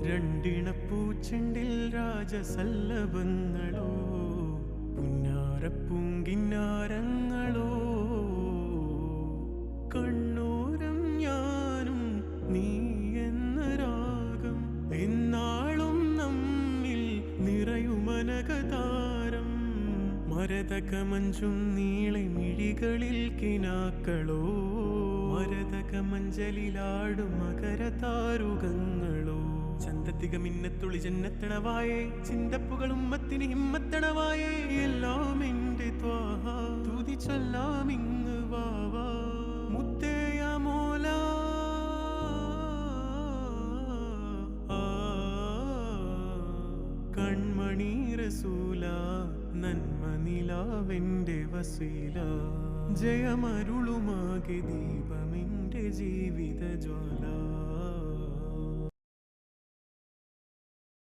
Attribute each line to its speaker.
Speaker 1: രണ്ടിണപ്പൂച്ചെണ്ടിൽ രാജസല്ലഭങ്ങളോ പുന്നാരപ്പൂങ്കിന്നാരങ്ങളോ കണ്ണൂരം ഞാനും നീ എന്ന രാഗം എന്നാളും നമ്മിൽ നിറയുമനകതാരം മരതകമഞ്ചും നീളെ മിഴികളിൽ കിനാക്കളോ മരതകമഞ്ചലിലാടും മകരതാരുകങ്ങളോ ചന്തത്തിക മിന്നത്തുളി ജന്നത്തണവായേ ചിന്തപ്പുകളും മത്തിന് ഹിമ്മത്തണവായേ എല്ലാം എന്റെ ത്വാഹ തുതി ചൊല്ലാമിങ് വാവാ മുത്തേയ മോല കൺമണി റസൂല നന്മ നിലാവെന്റെ വസീല ജയമരുളുമാകെ ദീപമെന്റെ ജീവിത ജ്വാല